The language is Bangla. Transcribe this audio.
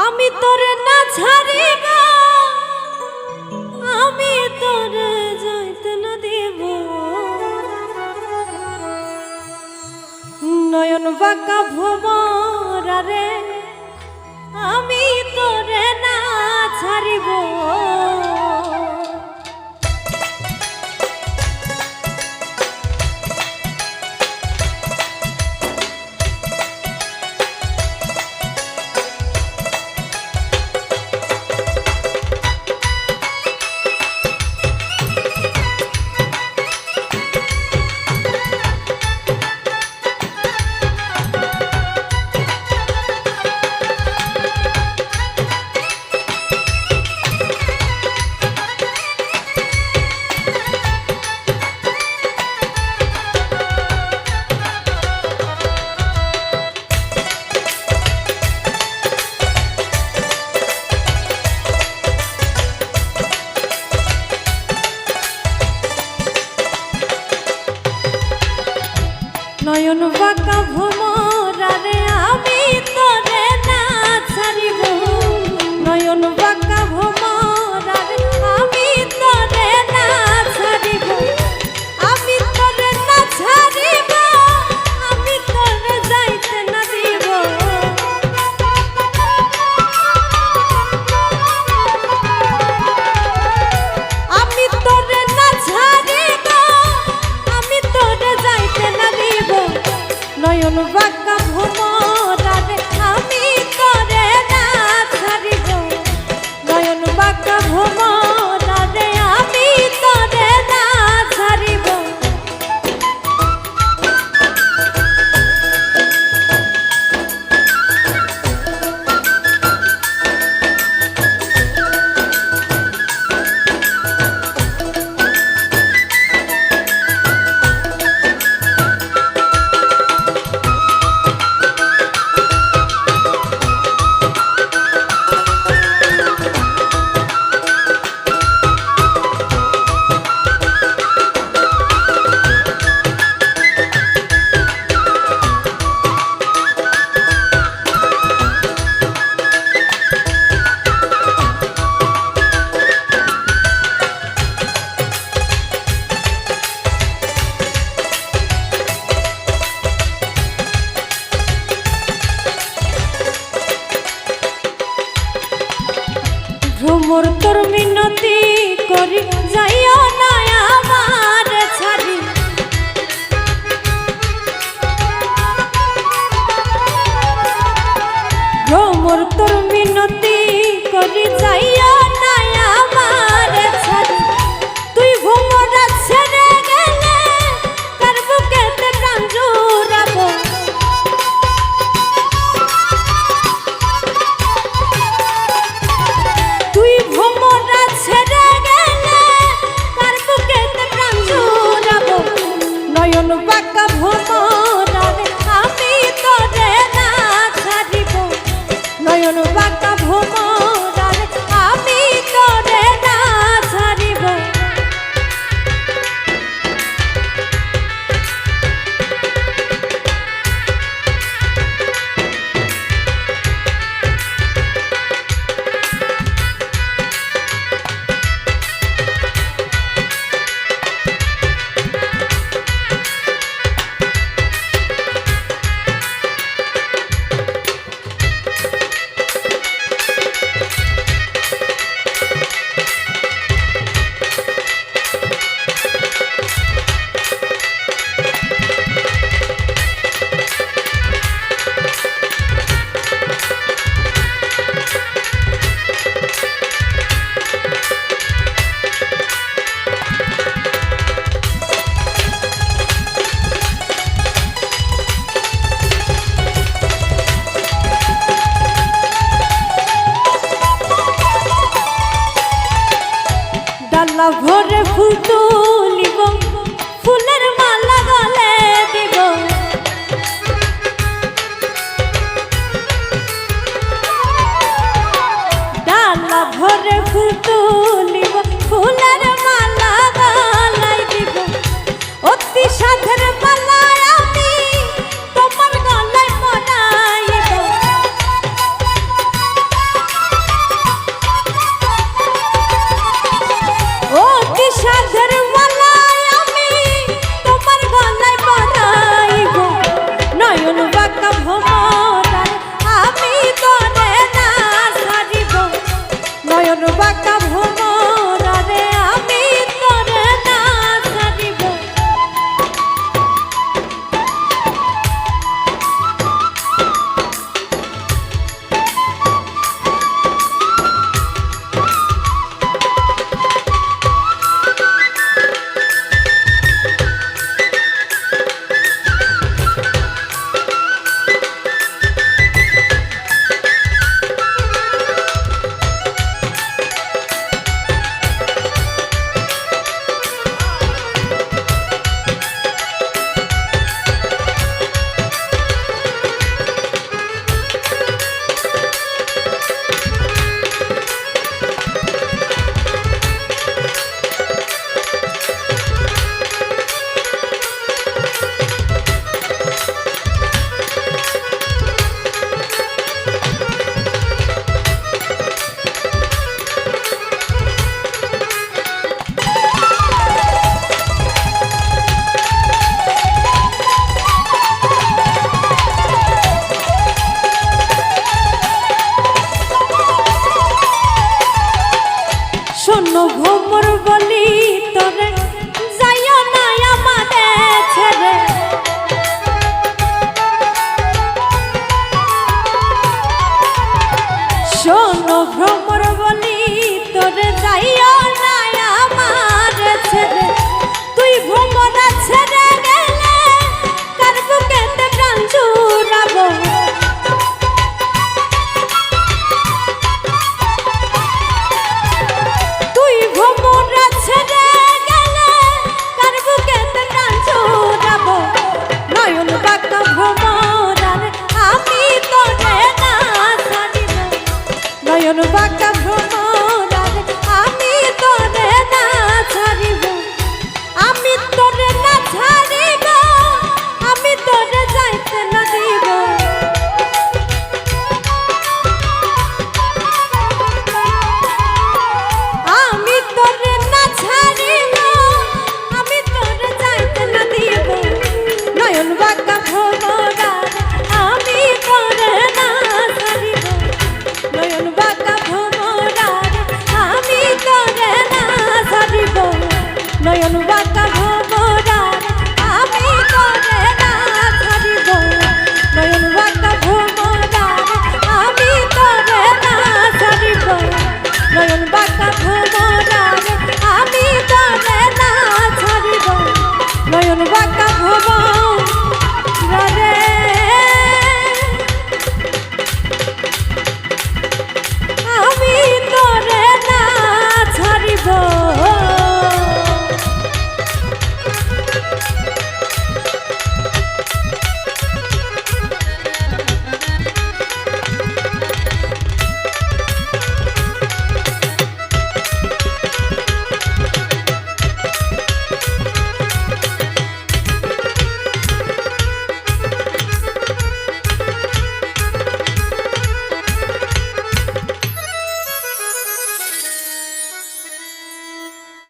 আমি তোরে না ছাড়িব, আমি তোরে যাইতে না দিব। নয়ন বাঁকা ভোমরা রে, আমি তোরে না ছাড়িব। নয়ন বাঁকা ভোমরা রে, আমি তোরে না ছাড়িব। নয়ন বাঁকা ভোমরা রে, আমি তোরে না ছাড়িব। আমি তোরে না ছাড়িব, আমি তোরে যাইতে না দিব। আমি তোরে না ছাড়িব, আমি তোরে যাইতে না দিব। নয়ন বাঁকা ভোমরা রে, আমি তোরে না ছাড়িব। নয়ন বাঁকা ভোমরা রে, আমি তোরে না ছাড়িব। ভ্রমর তোর মিনতি করি, যাইও না আমার ছাড়ি। ভ্রমর তোর মিনতি করি, যাইও না আমার ছাড়ি। তুই ভ্রমরা ছেড়ে গেলে কার বুকেতে প্রাণ জুড়াবো। নয়ন বাঁকা ভোমরা রে, আমি তোরে না ছাড়িব। নয়ন বাঁকা ভোমরা রে, আমি তোরে না ছাড়িব। ডালা ভরে ফুল তুলিব, ফুলের মালা গলে দিব। ডালা ভরে ফুল তুলিব, ফুলের মালা গলাই দিব। অতি সাধের মালা আমি তোমার গলায় পরাইব। শোনো ভ্রমর বলি তোরে যাইও না আমাদের ছেড়ে শোনো ভ্রমর বলি তোরে যাইও না আমাদের ছেড়ে তুই ভ্রমর ছেড়ে গেলে কার বুকেতে প্রাণ জুড়াবো নয়ন বাঁকা